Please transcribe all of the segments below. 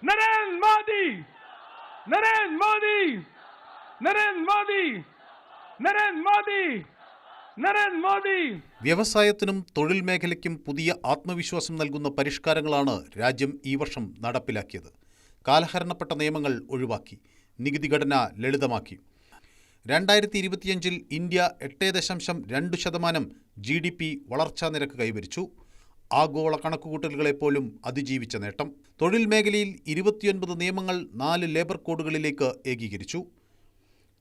नरेंद्र मोदी, नरेंद्र मोदी, नरेंद्र मोदी, नरेंद्र मोदी, നരേന്ദ്ര മോദി. വ്യവസായത്തിനും തൊഴിൽ മേഖലയ്ക്കും പുതിയ ആത്മവിശ്വാസം നൽകുന്ന പരിഷ്കാരങ്ങളാണ് രാജ്യം ഈ വർഷം നടപ്പിലാക്കിയത്. കാലഹരണപ്പെട്ട നിയമങ്ങൾ ഒഴിവാക്കി, നികുതി ഘടന ലളിതമാക്കി. 2025 ഇന്ത്യ 8.2% GDP വളർച്ചാ നിരക്ക് കൈവരിച്ചു. ആഗോള കണക്കുകൂട്ടലുകളെപ്പോലും അതിജീവിച്ച നേട്ടം. തൊഴിൽ മേഖലയിൽ 29 നിയമങ്ങൾ 4 ലേബർ കോഡുകളിലേക്ക് ഏകീകരിച്ചു.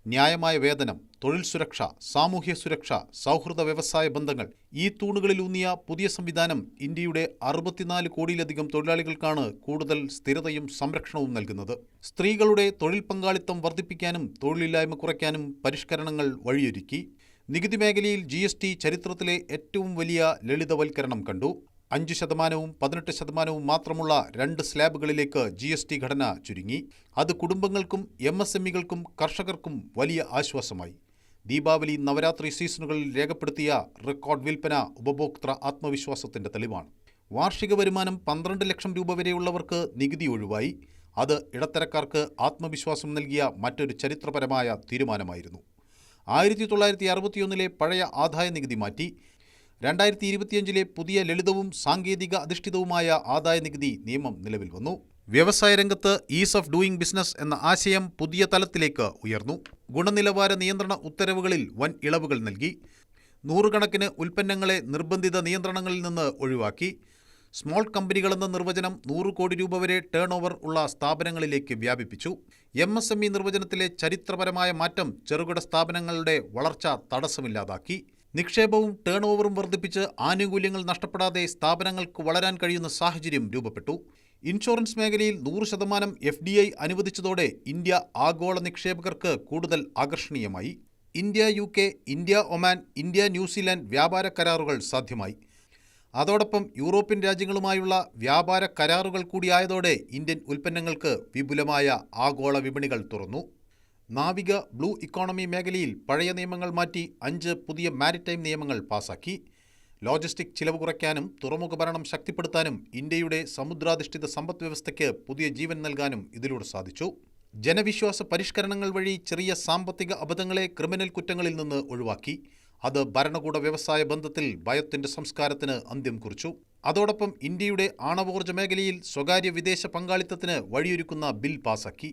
ന്യായമായ വേതനം, തൊഴിൽ സുരക്ഷ, സാമൂഹ്യ സുരക്ഷ, സൗഹൃദ വ്യവസായ ബന്ധങ്ങൾ, ഈ തൂണുകളിലൂന്നിയ പുതിയ സംവിധാനം ഇന്ത്യയുടെ 64 കോടിയിലധികം തൊഴിലാളികൾക്കാണ് കൂടുതൽ സ്ഥിരതയും സംരക്ഷണവും നൽകുന്നത്. സ്ത്രീകളുടെ തൊഴിൽ പങ്കാളിത്തം വർദ്ധിപ്പിക്കാനും തൊഴിലില്ലായ്മ കുറയ്ക്കാനും പരിഷ്കരണങ്ങൾ വഴിയൊരുക്കി. നികുതി മേഖലയിൽ GST ചരിത്രത്തിലെ ഏറ്റവും വലിയ ലളിതവൽക്കരണം കണ്ടു. 5%, 18% മാത്രമുള്ള 2 സ്ലാബുകളിലേക്ക് GST ഘടന ചുരുങ്ങി. അത് കുടുംബങ്ങൾക്കും MSMEകൾക്കും കർഷകർക്കും വലിയ ആശ്വാസമായി. ദീപാവലി, നവരാത്രി സീസണുകളിൽ രേഖപ്പെടുത്തിയ റെക്കോർഡ് വിൽപ്പന ഉപഭോക്തൃ ആത്മവിശ്വാസത്തിന്റെ തെളിവാണ്. വാർഷിക വരുമാനം 12 ലക്ഷം രൂപ വരെയുള്ളവർക്ക് നികുതി ഒഴിവായി. അത് ഇടത്തരക്കാർക്ക് ആത്മവിശ്വാസം നൽകിയ മറ്റൊരു ചരിത്രപരമായ തീരുമാനമായിരുന്നു. 1961 പഴയ ആദായ നികുതി മാറ്റി. 2025 പുതിയ ലളിതവും സാങ്കേതിക അധിഷ്ഠിതവുമായ ആദായ നികുതി നിയമം നിലവിൽ വന്നു. വ്യവസായ രംഗത്ത് ഈസ് ഓഫ് ഡൂയിങ് ബിസിനസ് എന്ന ആശയം പുതിയ തലത്തിലേക്ക് ഉയർന്നു. ഗുണനിലവാര നിയന്ത്രണ ഉത്തരവുകളിൽ വൻ ഇളവുകൾ നൽകി. 100 കണക്കിന് ഉൽപ്പന്നങ്ങളെ നിർബന്ധിത നിയന്ത്രണങ്ങളിൽ നിന്ന് ഒഴിവാക്കി. സ്മോൾ കമ്പനികളെന്ന നിർവചനം 100 കോടി രൂപ വരെ ടേൺ ഓവർ ഉള്ള സ്ഥാപനങ്ങളിലേക്ക് വ്യാപിപ്പിച്ചു. MSME നിർവചനത്തിലെ ചരിത്രപരമായ മാറ്റം ചെറുകിട സ്ഥാപനങ്ങളുടെ വളർച്ച തടസ്സമില്ലാതാക്കി. നിക്ഷേപവും ടേൺ ഓവറും വർദ്ധിപ്പിച്ച് ആനുകൂല്യങ്ങൾ നഷ്ടപ്പെടാതെ സ്ഥാപനങ്ങൾക്ക് വളരാൻ കഴിയുന്ന സാഹചര്യം രൂപപ്പെട്ടു. ഇൻഷുറൻസ് മേഖലയിൽ 100% FDI അനുവദിച്ചതോടെ ഇന്ത്യ ആഗോള നിക്ഷേപകർക്ക് കൂടുതൽ ആകർഷണീയമായി. India UK, India Oman, India New Zealand വ്യാപാര കരാറുകൾ സാധ്യമായി. അതോടൊപ്പം യൂറോപ്യൻ രാജ്യങ്ങളുമായുള്ള വ്യാപാര കരാറുകൾ കൂടിയായതോടെ ഇന്ത്യൻ ഉൽപ്പന്നങ്ങൾക്ക് വിപുലമായ ആഗോള വിപണികൾ തുറന്നു. നാവിക ബ്ലൂ ഇക്കോണമി മേഖലയിൽ പഴയ നിയമങ്ങൾ മാറ്റി 5 പുതിയ മാരിടൈം നിയമങ്ങൾ പാസാക്കി. ലോജിസ്റ്റിക് ചിലവ് കുറയ്ക്കാനും തുറമുഖ ഭരണം ശക്തിപ്പെടുത്താനും ഇന്ത്യയുടെ സമുദ്രാധിഷ്ഠിത സമ്പദ് വ്യവസ്ഥയ്ക്ക് പുതിയ ജീവൻ നൽകാനും ഇതിലൂടെ സാധിച്ചു. ജനവിശ്വാസ പരിഷ്കരണങ്ങൾ വഴി ചെറിയ സാമ്പത്തിക അബദ്ധങ്ങളെ ക്രിമിനൽ കുറ്റങ്ങളിൽ നിന്ന് ഒഴിവാക്കി. അത് ഭരണകൂട വ്യവസായ ബന്ധത്തിൽ ഭയത്തിന്റെ സംസ്കാരത്തിന് അന്ത്യം കുറിച്ചു. അതോടൊപ്പം ഇന്ത്യയുടെ ആണവോർജ്ജ മേഖലയിൽ സ്വകാര്യ വിദേശ പങ്കാളിത്തത്തിന് വഴിയൊരുക്കുന്ന ബിൽ പാസാക്കി.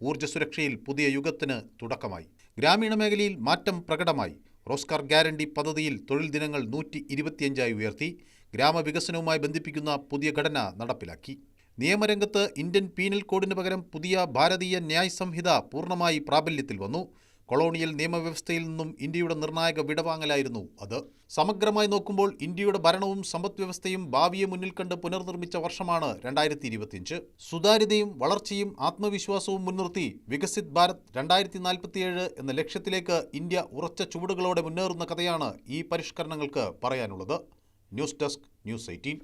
ഊർജ്ജ സുരക്ഷയിൽ പുതിയ യുഗത്തിന് തുടക്കമായി. ഗ്രാമീണ മേഖലയിൽ മാറ്റം പ്രകടമായി. റോസ്ഗാർ ഗ്യാരണ്ടി പദ്ധതിയിൽ തൊഴിൽ ദിനങ്ങൾ 125 ഉയർത്തി. ഗ്രാമവികസനവുമായി ബന്ധിപ്പിക്കുന്ന പുതിയ ഘടന നടപ്പിലാക്കി. നിയമരംഗത്ത് ഇന്ത്യൻ പീനൽ കോഡിന് പകരം പുതിയ ഭാരതീയ ന്യായ് സംഹിത പൂർണ്ണമായി പ്രാബല്യത്തിൽ വന്നു. കൊളോണിയൽ നിയമവ്യവസ്ഥയിൽ നിന്നും ഇന്ത്യയുടെ നിർണായക വിടവാങ്ങലായിരുന്നു അത്. സമഗ്രമായി നോക്കുമ്പോൾ ഇന്ത്യയുടെ ഭരണവും സമ്പദ് വ്യവസ്ഥയും ഭാവിയെ മുന്നിൽ കണ്ട് പുനർനിർമ്മിച്ച വർഷമാണ് 2025. സുതാര്യതയും വളർച്ചയും ആത്മവിശ്വാസവും മുൻനിർത്തി വികസിത് ഭാരത് 2047 എന്ന ലക്ഷ്യത്തിലേക്ക് ഇന്ത്യ ഉറച്ച ചുവടുകളോടെ മുന്നേറുന്ന കഥയാണ് ഈ പരിഷ്കരണങ്ങൾക്ക് പറയാനുള്ളത്. News desk, News 18.